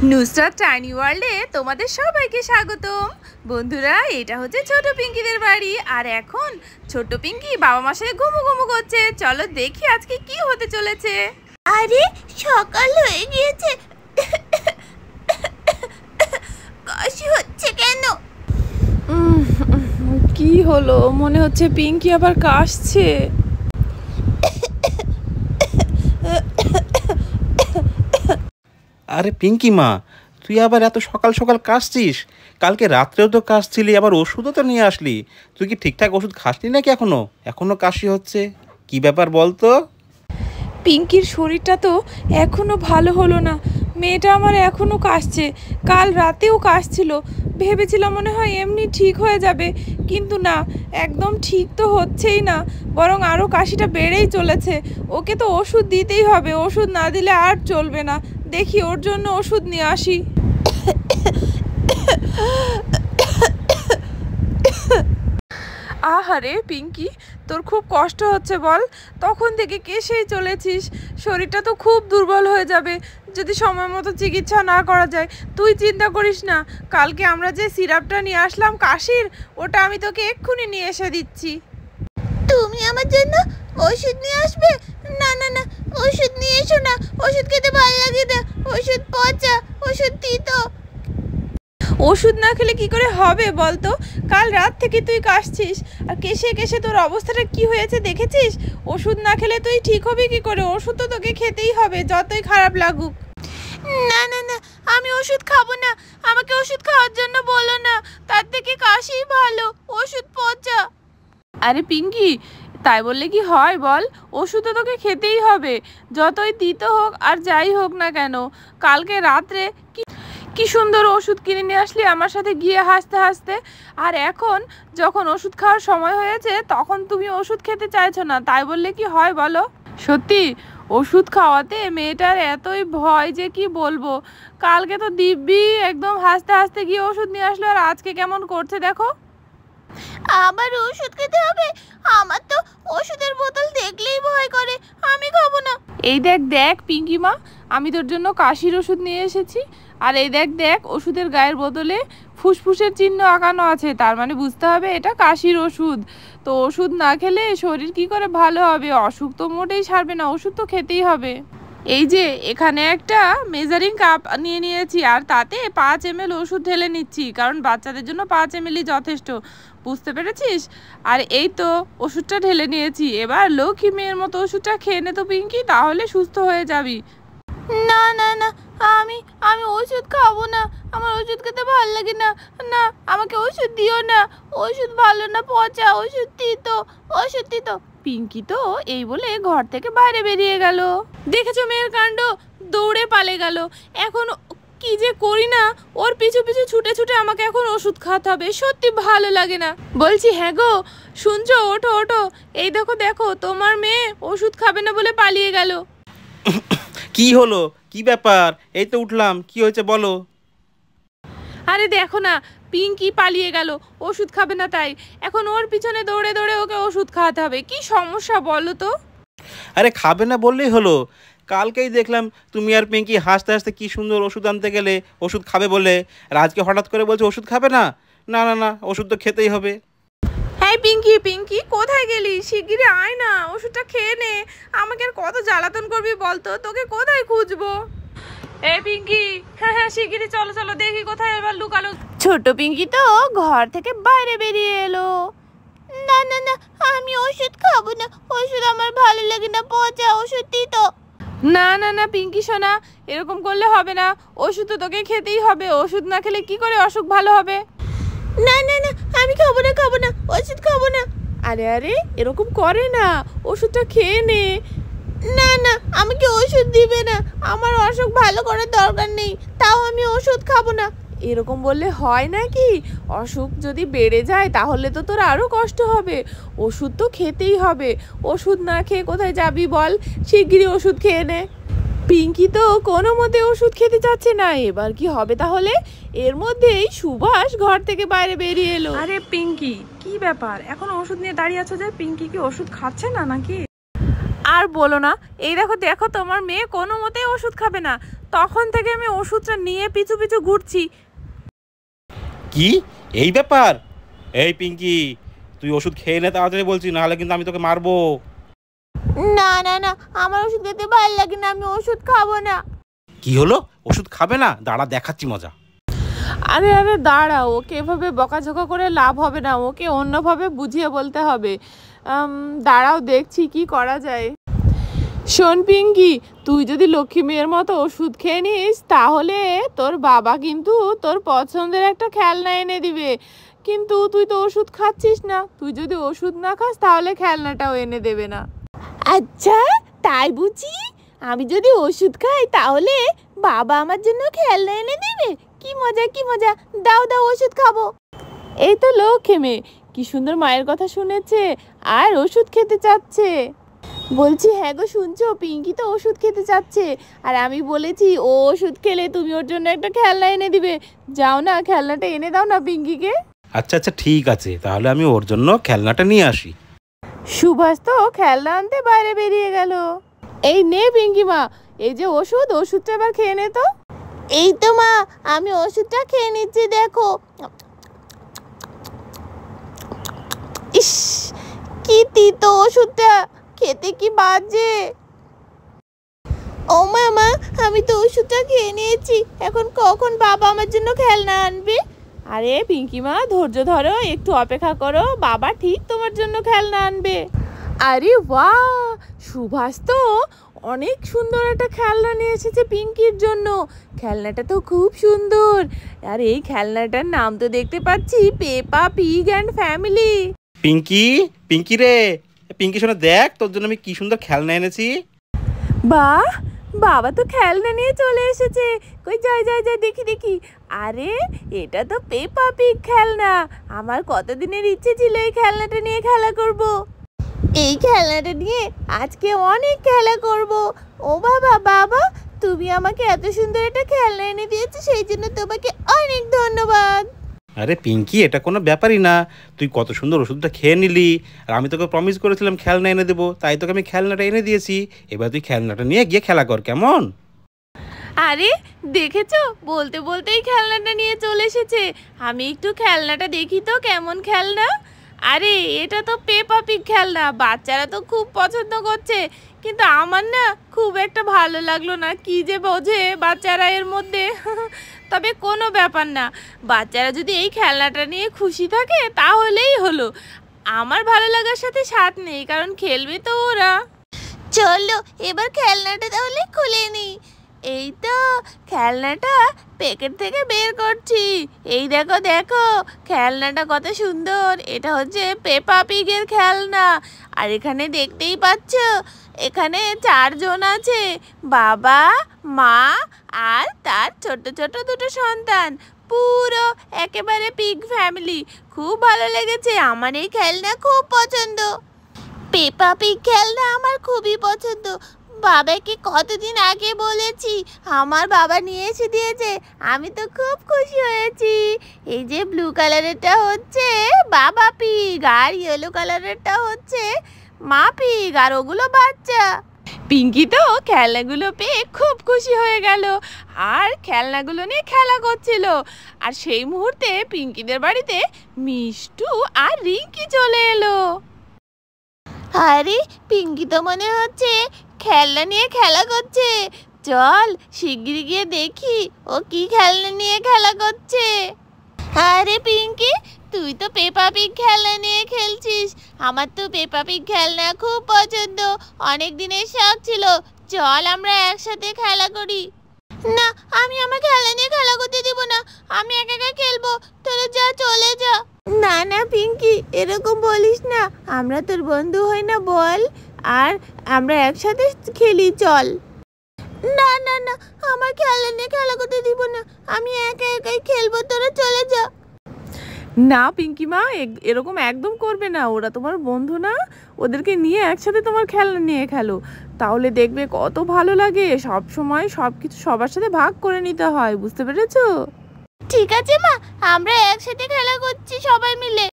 Nusrat tiny ওয়ার্ল্ডে তোমাদের সবাইকে স্বাগতম। বন্ধুরা, এটা হচ্ছে ছোট পিঙ্কিদের বাড়ি। আর এখন ছোট পিঙ্কি বাবা মার সাথে ঘুমু ঘুমু করছে। চলো দেখি আজকে কি হতে চলেছে। আরে সকাল হয়ে গিয়েছে, কাশি হচ্ছে কেন? কি হলো? মনে হচ্ছে পিঙ্কি আবার কাশছে। আরে পিঙ্কি মা, তুই আবার এত সকাল সকাল কাশছিস? কালকে রাত্রেও তো কাশছিলি, আবার ওষুধও তো নিয়ে আসলি। তুই কি ঠিকঠাক ওষুধ খাসনি নাকি এখনো কাশি হচ্ছে? কি ব্যাপার বল তো? পিঙ্কির শরীরটা তো এখনো ভালো হলো না। মেয়েটা আমার এখনো কাশছে, কাল রাতেও কাশছিল। ভেবেছিলাম মনে হয় এমনি ঠিক হয়ে যাবে, কিন্তু না, একদম ঠিক তো হচ্ছেই না, বরং আরও কাশিটা বেড়েই চলেছে। ওকে তো ওষুধ দিতেই হবে, ওষুধ না দিলে আর চলবে না। দেখি ওর জন্য ওষুধ নিয়ে আসি। আহারে পিঙ্কি, তোর খুব কষ্ট হচ্ছে বল? তখন থেকে কেসেই চলেছিস, শরীরটা তো খুব দুর্বল হয়ে যাবে যদি সময় মতো চিকিৎসা না করা যায়। তুই চিন্তা করিস না, কালকে আমরা যে সিরাপটা নিয়ে আসলাম কাশির, ওটা আমি তোকে এক্ষুনি নিয়ে এসে দিচ্ছি। তুমি আমার জন্য ওষুধ নিয়ে আসবে? না না না, ওষুধ নিয়ে এসো না, ওষুধ খেতে ভালো লাগে না, ওষুধ পচা, ওষুধ তিতো। ওষুধ না খেলে কি করে হবে বলতো? কাল রাত থেকে তুই কাশছিস, আর কেসে কেসে তোর অবস্থাটা কি হয়েছে দেখেছিস? ওষুধ না খেলে তুই ঠিক হবে কি করে? ওষুধ তো তোকে খেতেই হবে, যতই খারাপ লাগুক। না না না, আমি ওষুধ খাবো না, আমাকে ওষুধ খাওয়ার জন্য বলো না, তার থেকে কাশিই ভালো, ওষুধ পচা। আরে পিঙ্কি, তাই বললে কি হয় বল? ওষুধ তো তোকে খেতেই হবে, যতই তিতো হোক আর যাই হোক না কেন। কালকে রাত্রে কি সুন্দর ওষুধ কিনে নিয়ে আসলি আমার সাথে গিয়ে হাসতে হাসতে, আর এখন যখন ওষুধ খাওয়ার সময় হয়েছে তখন তুমি ওষুধ খেতে চাইছো না। তাই বললে কি হয় বলো? সত্যি ওষুধ খাওয়াতে মেয়েটার এতই ভয় যে কি বলবো। কালকে তো দিব্যি একদম হাসতে হাসতে গিয়ে ওষুধ নিয়ে আসলো, আর আজকে কেমন করছে দেখো। আবার ওষুধ খেতে হবে? আমার তো ওষুধের বোতল দেখলেই ভয় করে, আমি খাবো না। এই দেখ দেখ পিঙ্কি মা, আমি তোর জন্য কাশির ওষুধ নিয়ে এসেছি। আর এই দেখ দেখ, ওষুধের গায়ের বোতলে ফুসফুসের চিহ্ন আঁকানো আছে, তার মানে বুঝতে হবে এটা কাশির ওষুধ। তো ওষুধ না খেলে শরীর কি করে ভালো হবে? অসুখ তো মোটেই সারবে না, ওষুধ তো খেতেই হবে। এই যে এখানে একটা মেজারিং কাপ নিয়ে নিয়েছি, আর তাতে 5 ml ওষুধ ঢেলে নিচ্ছি, কারণ বাচ্চাদের জন্য 5 ml যথেষ্ট, বুঝতে পেরেছিস? আর এই তো ওষুধটা ঢেলে নিয়েছি, এবার লক্ষ্মী মেয়ের মতো ওষুধটা খেয়ে নে তো পিঙ্কি, তাহলে সুস্থ হয়ে যাবি। না না না, আমি আমি ওষুধ খাবো না, আমার ওষুধ খেতে ভালো লাগে না। না, আমাকে ওষুধ দিও না, ওষুধ ভালো না, পচা, ওষুধ তিতো, ওষুধ তিতো। পিঙ্কি তো এই বলে ঘর থেকে বাইরে বেরিয়ে গেল। দেখেছো মেয়ের কাণ্ড, দৌড়ে পালে গেল। এখন কি যে করি না, ওর পিছু পিছু ছুটে ছুটে আমাকে এখন ওষুধ খাওয়াতে হবে, সত্যি ভালো লাগে না। বলছি হ্যাঁ গো, শুনছো? ওঠো ওঠো, এই দেখো দেখো, তোমার মেয়ে ওষুধ খাবে না বলে পালিয়ে গেল। কি হলো? কি ব্যাপার? এই তো উঠলাম, কি হয়েছে বলো? আরে দেখো না, পিঙ্কি পালিয়ে গেল, ওষুধ খাবে না তাই। এখন ওর পিছনে দৌড়ে দৌড়ে ওকে ওষুধ খাওয়াতে হবে, কি সমস্যা বলো তো? আরে খাবে না বললেই হলো। কালকেই দেখলাম তুমি আর পিঙ্কি হাসতে হাসতে কি সুন্দর ওষুধ আনতে গেলে ওষুধ খাবে বলে, আর আজকে হঠাৎ করে বলছে ওষুধ খাবে না। না না না, ওষুধ তো খেতেই হবে। হ্যাঁ পিঙ্কি, পিঙ্কি কোথায় গেলি? শিগগিরই আয় না, ওষুধটা খেয়ে নে। আমাকে আর কত জ্বালাতন করবি বলতো, তোকে কোথায় খুঁজবো? এই পিঙ্কি, হ্যাঁ হ্যাঁ শিগগিরই চলো চলো, দেখি কোথায় এবার লুকালো। ছোট পিঙ্কি তো ঘর থেকে বাইরে বেরিয়ে এলো। না না না, আমি ওষুধ খাবো না, ওষুধ আমার ভালো লাগে না, পচা, ওষুধ তিতো। না না না পিঙ্কি সোনা, এরকম করলে হবে না, ওষুধ তো তোকে খেতেই হবে, ওষুধ না খেলে কি করে অসুখ ভালো হবে? না না না, আমি খাবো না, খাবো না, ওষুধ খাবো না। আরে আরে, এরকম করে না, ওষুধটা খেয়ে নে। না না, আমাকে ওষুধ দিবে না, আমার অসুখ ভালো করার দরকার নেই, তাও আমি ওষুধ খাবো না। এরকম বললে হয় নাকি? অসুখ যদি বেড়ে যায় তাহলে তো তোর আরও কষ্ট হবে। ওষুধ তো খেতেই হবে, ওষুধ না খেয়ে কোথায় যাবি বল? শিগগিরই ওষুধ খেয়ে নে। পিঙ্কি তো কোনো মতে ওষুধ খেতে চাচ্ছে না, এবার কি হবে তাহলে? এর মধ্যেই সুভাষ ঘর থেকে বাইরে বেরিয়ে এলো। আরে পিঙ্কি, কি ব্যাপার? এখন ওষুধ নিয়ে দাঁড়িয়ে আছো যে? পিঙ্কি কি ওষুধ খাচ্ছে না নাকি? আর বলো না, এই দেখো দেখো তোমার মেয়ে কোনো মতেই ওষুধ খাবে না। তখন থেকে আমি ওষুধটা নিয়ে পিছু পিছু ঘুরছি। কি এই ব্যাপার? এই পিঙ্কি, তুই ওষুধ খেয়ে নে তাড়াতাড়ি বলছি, নাহলে কিন্তু আমি তোকে মারবো। না না না, আমার ওষুধ খেতে ভালো লাগে না, আমি ওষুধ খাবো না। কি হলো, ওষুধ খাবে না? দাঁড়া দেখাচ্ছি মজা। আরে আরে দাঁড়াও, ওকে এভাবে বকাঝকা করে লাভ হবে না, ওকে অন্যভাবে বুঝিয়ে বলতে হবে। দাঁড়াও দেখছি কি করা যায়। শোন পিঙ্কি, তুই যদি লক্ষ্মী মেয়ের মতো ওষুধ খেয়ে নিস তাহলে তোর বাবা কিন্তু তোর পছন্দের একটা খেলনা এনে দিবে। কিন্তু তুই তো ওষুধ খাচ্ছিস না, তুই যদি ওষুধ না খাস তাহলে খেলনাটাও এনে দেবে না। আচ্ছা তাই বুঝি? আমি যদি ওষুধ খাই তাহলে বাবা আমার জন্য খেলনা এনে দিবে? কি মজা কি মজা, দাও দাও ওষুধ খাবো। এই তো লক্ষ্মী মেয়ে, কি সুন্দর মায়ের কথা শুনেছে আর ওষুধ খেতে চাচ্ছে। বলছি হ্যাঁ গো, শুনছো? পিঙ্কি তো ওষুধ খেতে চাচ্ছে, আর আমি বলেছি ও ওষুধ খেলে তুমি ওর জন্য একটা খেলনা এনে দিবে। যাও না, খেলনাটা এনে দাও না পিঙ্কিকে। আচ্ছা আচ্ছা ঠিক আছে, তাহলে আমি ওর জন্য খেলনাটা নিয়ে আসি। সুভাষ তো খেলনা আনতে বাইরে বেরিয়ে গেল। এই নে পিঙ্কি মা, এই যে ওষুধ, ওষুধটা এবার খেয়ে নে তো। এই তো মা, আমি ওষুধটা খেয়ে নিচ্ছি, দেখো। ইস, কি তিতো ওষুধটা, খেতে কি বাজে। ও মামা, আমি তো ওষুধটা খেয়ে নিয়েছি, এখন কখন বাবা আমার জন্য খেলনা আনবে? আরে পিঙ্কি মা ধৈর্য ধরো, একটু অপেক্ষা করো, বাবা ঠিক তোমার জন্য খেলনা আনবে। আরে বাহ, সুভাষ তো অনেক সুন্দর একটা খেলনা নিয়ে এসেছে পিঙ্কির জন্য। খেলনাটা তো খুব সুন্দর, আর এই খেলনাটার নাম তো দেখতে পাচ্ছি Peppa Pig and family. Pinky, Pinky রে, পিঙ্কি শোনো দেখ, তোর জন্য আমি কি সুন্দর খেলনা এনেছি। বাহ, বাবা তো খেলনা নিয়ে চলে এসেছে। কই যাই যাই যাই, দেখি দেখি। আরে এটা তো পেপা পিগ খেলনা। আমার কতদিনের ইচ্ছে ছিল এই খেলনাটা নিয়ে খেলা করব। এই খেলনাটা নিয়ে আজকে অনেক খেলা করব। ও বাবা, বাবা তুমি আমাকে এত সুন্দর একটা খেলনা এনে দিয়েছো, সেই জন্য তোমাকে অনেক ধন্যবাদ। আরে পিঙ্কি, এটা কোনো ব্যাপারই না, তুই কত সুন্দর ওষুধটা খেয়ে নিলি, আর আমি তোকে প্রমিস করেছিলাম খেলনা এনে দেবো, তাই তোকে আমি খেলনাটা এনে দিয়েছি। এবার তুই খেলনাটা নিয়ে গিয়ে খেলা কর, কেমন? আরে দেখেছো, বলতে বলতেই খেলনাটা নিয়ে চলে এসেছে। আমি একটু খেলনাটা দেখি তো কেমন খেলনা। আরে এটা তো পেপা পিগ খেলনা, বাচ্চারা তো খুব পছন্দ করছে, কিন্তু আমার না খুব একটা ভালো লাগলো না। কি যে বোঝে বাচ্চারা এর মধ্যে। তবে কোনো ব্যাপার না, বাচ্চারা যদি এই খেলনাটা নিয়ে খুশি থাকে তাহলেই হলো। আমার ভালো লাগার সাথে সাথ নেই, কারণ খেলবে তো ওরা। চলো এবার খেলনাটা তাহলে খুলে নিই। এই তো খেলনাটা প্যাকেট থেকে বের করছি। এই দেখো দেখো, খেলনাটা কত সুন্দর। এটা হচ্ছে পেপা পিগের খেলনা। আর এখানে দেখতেই পাচ্ছ, এখানে 4 জন আছে, বাবা, মা আর তার ছোট ছোট 2 সন্তান, পুরো একেবারে পিগ ফ্যামিলি। খুব ভালো লেগেছে, আমার এই খেলনা খুব পছন্দ। পেপা পিগ খেলনা আমার খুবই পছন্দ। বাবাকে কতদিন আগে বলেছি, আমার বাবা নিয়ে এসে দিয়েছে, আমি তো খুব খুশি হয়েছি। এই যে ব্লু কালারেরটা হচ্ছে বাবা পিগ, আর ইয়েলো কালারেরটা হচ্ছে মা পিগ, আর ওগুলো বাচ্চা। পিঙ্কি তো খেলনাগুলো পেয়ে খুব খুশি হয়ে গেল, আর খেলনাগুলো নিয়ে খেলা করছিল। আর সেই মুহূর্তে পিঙ্কিদের বাড়িতে মিষ্টু আর রিঙ্কি চলে এলো। আরে পিঙ্কি তো মনে হচ্ছে খেলনা নিয়ে খেলা করছে, চল শিগগিরই গিয়ে দেখি ও কি খেলনা নিয়ে খেলা করছে। আরে পিঙ্কি, তুই তো পেপা পিগ খেলনা নিয়ে খেলছিস, আমার তো পেপা পিগ খেলনা খুব পছন্দ, অনেক দিনের শখ ছিল, চল আমরা একসাথে খেলা করি। না, আমি আমার খেলনা নিয়ে খেলা করতে দিব না, আমি একা একা খেলবো, তোরা যা, চলে যা। না না পিঙ্কি, এরকম বলিস না, আমরা তোর বন্ধু হই না বল, আর আমরা একসাথে খেলি, চল। না না না, আমার খেলনা নিয়ে খেলা করতে দিব না, আমি একা একাই খেলবো, তোরা চলে যা। না পিঙ্কি মা, এরকম একদম করবে না, ওরা তোমার বন্ধু না, ওদেরকে নিয়ে একসাথে তোমার খেলনা নিয়ে খেলো, তাহলে দেখবে কত ভালো লাগে। সব সময় সব কিছু সবার সাথে ভাগ করে নিতে হয়, বুঝতে পেরেছো? ঠিক আছে মা, আমরা একসাথে খেলা করছি সবাই মিলে।